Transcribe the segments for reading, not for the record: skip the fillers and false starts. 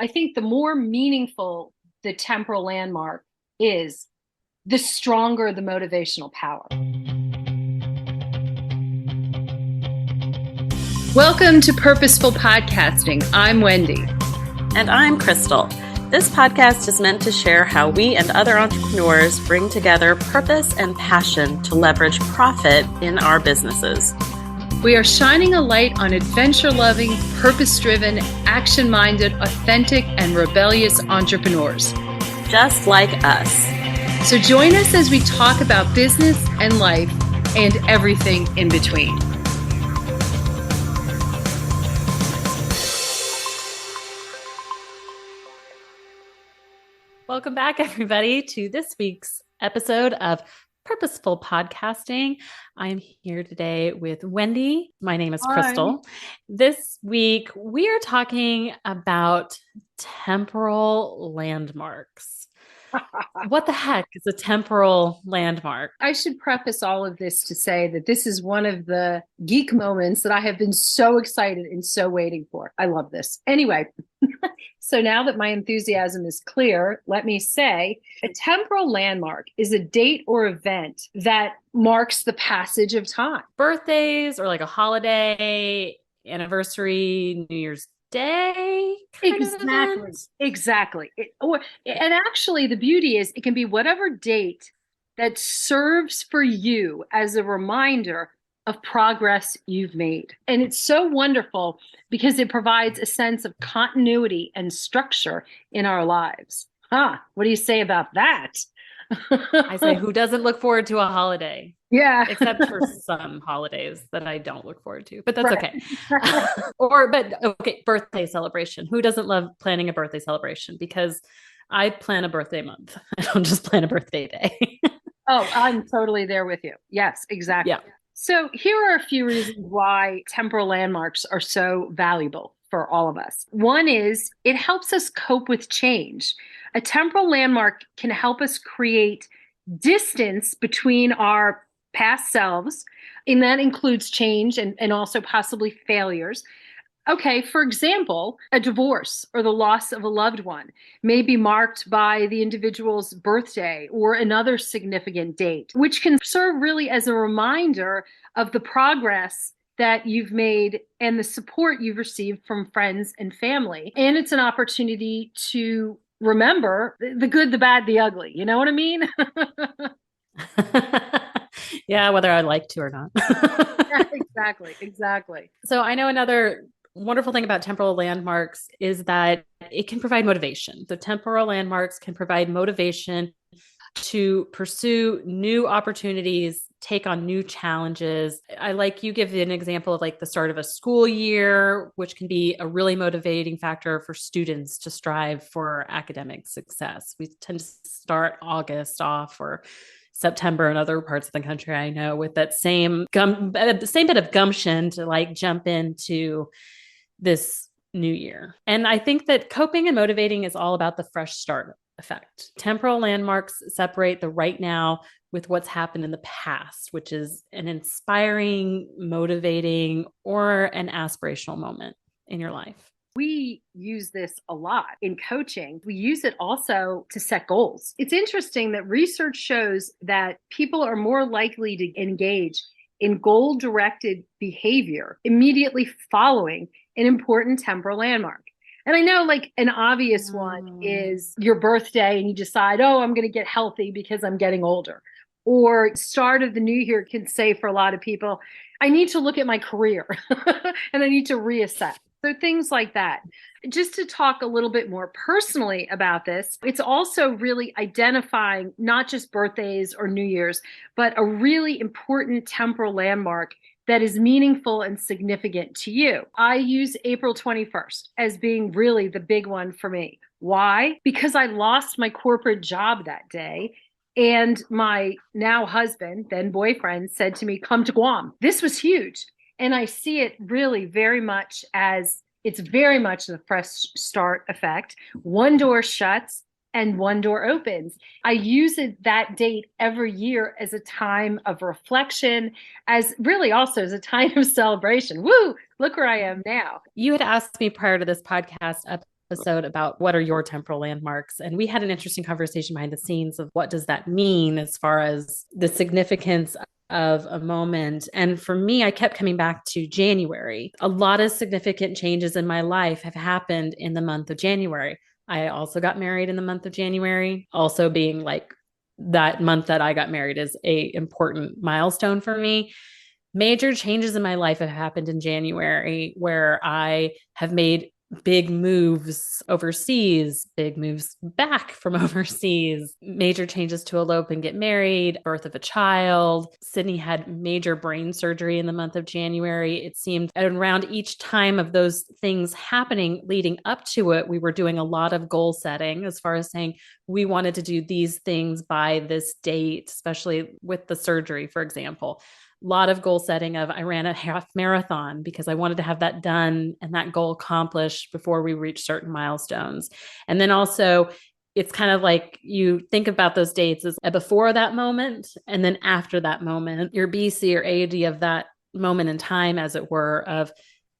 I think the more meaningful the temporal landmark is, the stronger the motivational power. Welcome to Purposeful Podcasting. I'm Wendy. And I'm Krystal. This podcast is meant to share how we and other entrepreneurs bring together purpose and passion to leverage profit in our businesses. We are shining a light on adventure-loving, purpose-driven, action-minded, authentic, and rebellious entrepreneurs. Just like us. So join us as we talk about business and life and everything in between. Welcome back, everybody, to this week's episode of Purposeful Podcasting. I'm here today with Wendy. My name is Krystal. This week, we are talking about temporal landmarks. What the heck is a temporal landmark? I should preface all of this to say that this is one of the geek moments that I have been so excited and so waiting for. I love this. Anyway, so now that my enthusiasm is clear, let me say a temporal landmark is a date or event that marks the passage of time. Birthdays or like a holiday, anniversary, New Year's Day. Exactly. And actually, the beauty is it can be whatever date that serves for you as a reminder of progress you've made. And it's so wonderful because it provides a sense of continuity and structure in our lives. What do you say about that? I say, who doesn't look forward to a holiday? Yeah. Except for some holidays that I don't look forward to, but that's okay. Okay, birthday celebration. Who doesn't love planning a birthday celebration? Because I plan a birthday month. I don't just plan a birthday day. Oh, I'm totally there with you. Yes, exactly. Yeah. So here are a few reasons why temporal landmarks are so valuable for all of us. One is it helps us cope with change. A temporal landmark can help us create distance between our past selves, and that includes change and also possibly failures. Okay, for example, a divorce or the loss of a loved one may be marked by the individual's birthday or another significant date, which can serve really as a reminder of the progress that you've made and the support you've received from friends and family. And it's an opportunity to remember the good, the bad, the ugly. You know what I mean? Yeah, whether I like to or not. Yeah, exactly. So I know another wonderful thing about temporal landmarks is that it can provide motivation. The temporal landmarks can provide motivation to pursue new opportunities, take on new challenges. I like you give an example of like the start of a school year, which can be a really motivating factor for students to strive for academic success. We tend to start August off or September in other parts of the country, I know, with that same bit of gumption to like jump into this new year. And I think that coping and motivating is all about the fresh start effect. Temporal landmarks separate the right now with what's happened in the past, which is an inspiring, motivating, or an aspirational moment in your life. We use this a lot in coaching. We use it also to set goals. It's interesting that research shows that people are more likely to engage in goal-directed behavior immediately following an important temporal landmark. And I know like an obvious one is your birthday and you decide, I'm going to get healthy because I'm getting older. Or start of the new year can say for a lot of people, I need to look at my career and I need to reassess. So things like that. Just to talk a little bit more personally about this, it's also really identifying not just birthdays or New Year's, but a really important temporal landmark that is meaningful and significant to you. I use April 21st as being really the big one for me. Why? Because I lost my corporate job that day. And my now husband, then boyfriend, said to me, come to Guam. This was huge. And I see it really very much as it's very much the fresh start effect. One door shuts and one door opens. I use that date every year as a time of reflection, as really also as a time of celebration. Woo, look where I am now. You had asked me prior to this podcast episode about what are your temporal landmarks. And we had an interesting conversation behind the scenes of what does that mean as far as the significance of a moment. And for me, I kept coming back to January. A lot of significant changes in my life have happened in the month of January. I also got married in the month of January, also being like that month that I got married is a important milestone for me. Major changes in my life have happened in January where I have made big moves overseas, big moves back from overseas, major changes to elope and get married, birth of a child. Sydney had major brain surgery in the month of January. It seemed around each time of those things happening leading up to it, we were doing a lot of goal setting as far as saying we wanted to do these things by this date, especially with the surgery, for example. Lot of goal setting of I ran a half marathon because I wanted to have that done and that goal accomplished before we reach certain milestones. And then also it's kind of like you think about those dates as before that moment and then after that moment, your BC or AD of that moment in time, as it were, of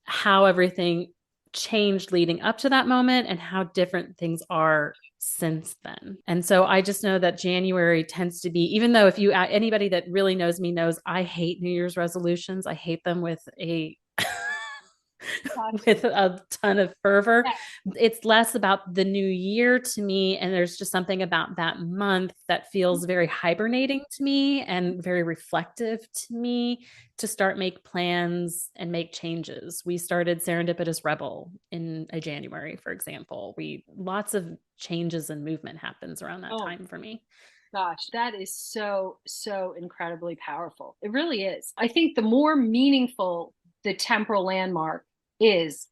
how everything changed leading up to that moment and how different things are since then. And so I just know that January tends to be, even though if you, anybody that really knows me knows I hate New Year's resolutions. I hate them with a with a ton of fervor. Yeah. It's less about the new year to me. And there's just something about that month that feels very hibernating to me and very reflective to me to start make plans and make changes. We started Serendipitous Rebel in January, for example. Lots of changes and movement happens around that time for me. Gosh, that is so, so incredibly powerful. It really is. I think the more meaningful the temporal landmark is,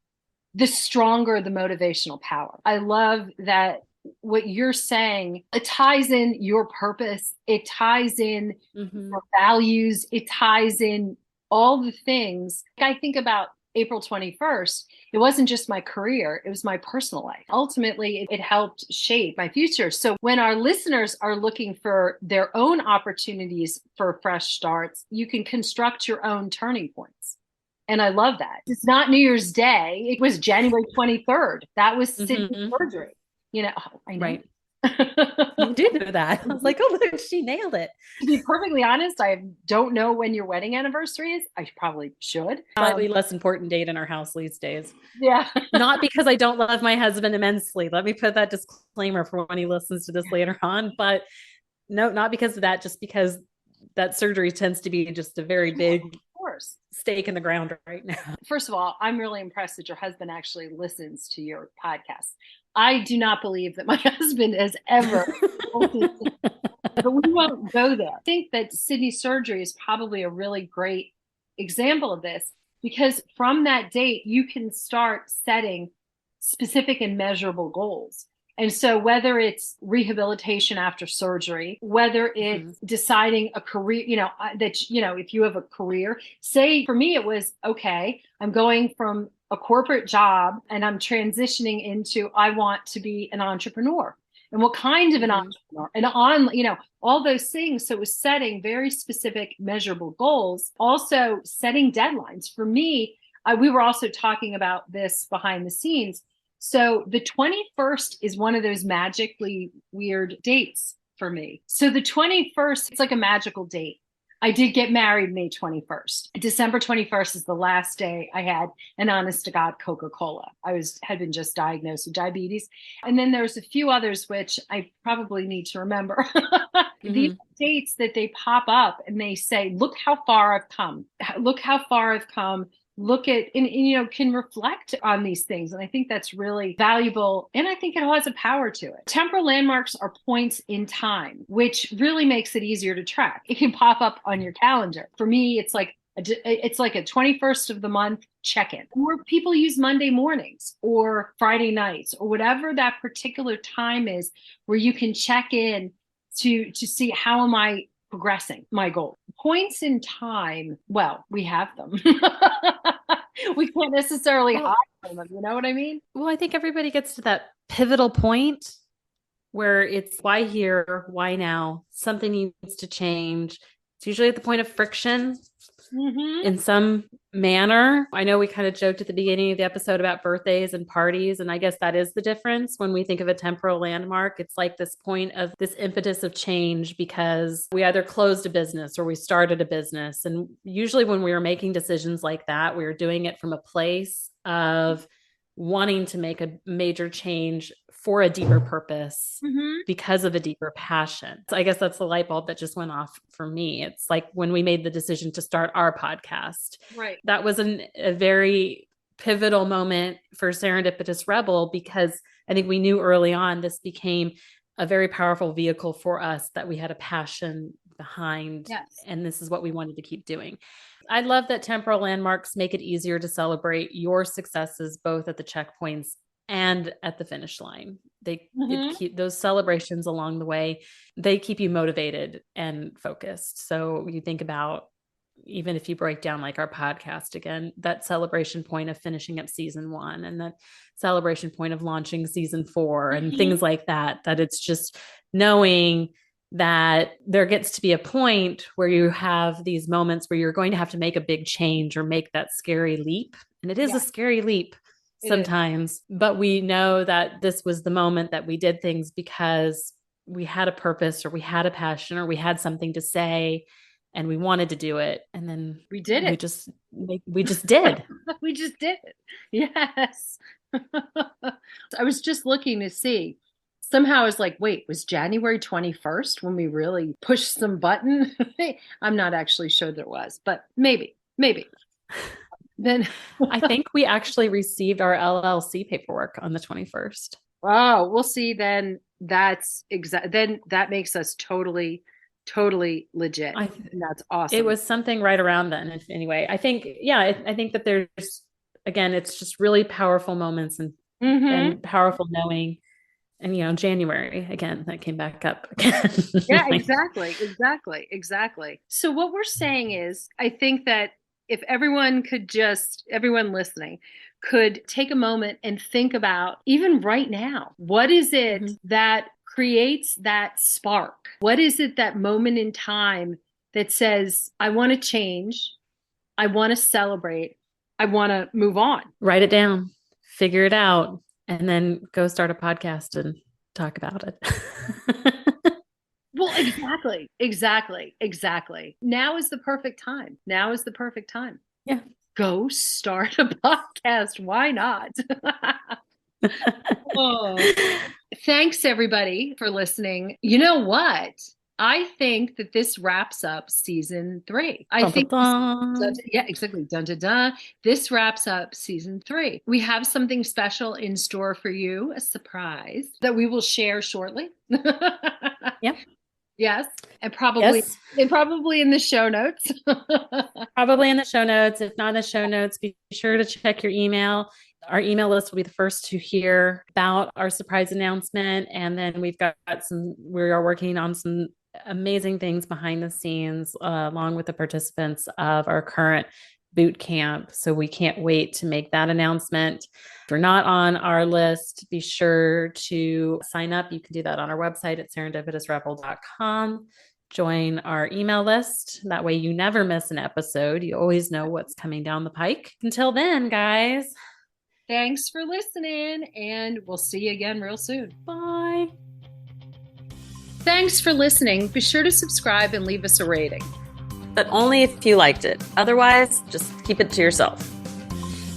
the stronger the motivational power. I love that what you're saying, it ties in your purpose, it ties in your values, it ties in all the things. I think about April 21st, it wasn't just my career, it was my personal life. Ultimately, it helped shape my future. So when our listeners are looking for their own opportunities for fresh starts, you can construct your own turning points. And I love that. It's not New Year's Day. It was January 23rd. That was Sydney's surgery. You know, I know. Right. You did know that. I was like, oh, look, she nailed it. To be perfectly honest, I don't know when your wedding anniversary is. I probably should. Slightly less important date in our house these days. Yeah. Not because I don't love my husband immensely. Let me put that disclaimer for when he listens to this later on. But no, not because of that, just because that surgery tends to be just a very big stake in the ground right now. First of all, I'm really impressed that your husband actually listens to your podcast. I do not believe that my husband has ever but we won't go there. I think that Sydney's surgery is probably a really great example of this, because from that date, you can start setting specific and measurable goals. And so whether it's rehabilitation after surgery, whether it's deciding a career, if you have a career, say for me, it was, okay, I'm going from a corporate job and I'm transitioning into, I want to be an entrepreneur. And what kind of an entrepreneur? And all those things. So it was setting very specific, measurable goals, also setting deadlines. For me, we were also talking about this behind the scenes. So the 21st is one of those magically weird dates for me. So the 21st, it's like a magical date. I did get married May 21st. December 21st is the last day I had an honest to God Coca-Cola. Had been just diagnosed with diabetes. And then there's a few others, which I probably need to remember. These dates that they pop up and they say, look how far I've come. Look how far I've come. Look at, and can reflect on these things. And I think that's really valuable. And I think it has a power to it. Temporal landmarks are points in time, which really makes it easier to track. It can pop up on your calendar. For me, it's like a 21st of the month check-in. Or people use Monday mornings or Friday nights or whatever that particular time is where you can check in to see how am I progressing my goal. Points in time, well, we have them. We can't necessarily hide from them. You know what I mean? Well, I think everybody gets to that pivotal point where it's why here, why now? Something needs to change. It's usually at the point of friction. in some manner. I know we kind of joked at the beginning of the episode about birthdays and parties, and I guess that is the difference when we think of a temporal landmark. It's like this point of this impetus of change because we either closed a business or we started a business. And usually when we were making decisions like that, we were doing it from a place of wanting to make a major change for a deeper purpose because of a deeper passion. So I guess that's the light bulb that just went off for me. It's like when we made the decision to start our podcast, right? That was a very pivotal moment for Serendipitous Rebel, because I think we knew early on this became a very powerful vehicle for us that we had a passion behind. Yes. And this is what we wanted to keep doing. I love that temporal landmarks make it easier to celebrate your successes, both at the checkpoints and at the finish line. They keep those celebrations along the way. They keep you motivated and focused. So you think about, even if you break down like our podcast again, that celebration point of finishing up season 1 and that celebration point of launching season 4 and things like that, that it's just knowing that there gets to be a point where you have these moments where you're going to have to make a big change or make that scary leap. And it is a scary leap sometimes, but we know that this was the moment that we did things because we had a purpose or we had a passion or we had something to say and we wanted to do it. And then we did it. We just did. We just did it. Yes. I was just looking to see. Somehow I was like, wait, was January 21st when we really pushed some button? I'm not actually sure there was, but maybe. Then I think we actually received our LLC paperwork on the 21st. Oh, we'll see. Then that's then that makes us totally legit. That's awesome. It was something right around then. Anyway, I think that there's, again, it's just really powerful moments and powerful knowing. And, January, again, that came back up again. Yeah, exactly. So what we're saying is, I think that if everyone listening could take a moment and think about, even right now, what is it that creates that spark? What is it, that moment in time that says, I want to change, I want to celebrate, I want to move on? Write it down, figure it out, and then go start a podcast and talk about it. Well, exactly. Now is the perfect time. Yeah. Go start a podcast. Why not? Thanks, everybody, for listening. You know what? I think that this wraps up season 3. Exactly. Dun, dun, dun. This wraps up season 3. We have something special in store for you, a surprise that we will share shortly. Yep. Yes. And probably in the show notes. Probably in the show notes. If not in the show notes, be sure to check your email. Our email list will be the first to hear about our surprise announcement. And then we are working on some amazing things behind the scenes, along with the participants of our current boot camp. So we can't wait to make that announcement. If you're not on our list, be sure to sign up. You can do that on our website at serendipitousrebel.com. Join our email list. That way you never miss an episode. You always know what's coming down the pike. Until then, guys. Thanks for listening, and we'll see you again real soon. Bye. Thanks for listening. Be sure to subscribe and leave us a rating. But only if you liked it. Otherwise, just keep it to yourself.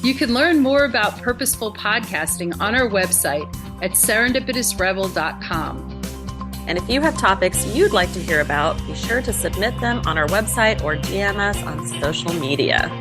You can learn more about Purposeful Podcasting on our website at serendipitousrebel.com. And if you have topics you'd like to hear about, be sure to submit them on our website or DM us on social media.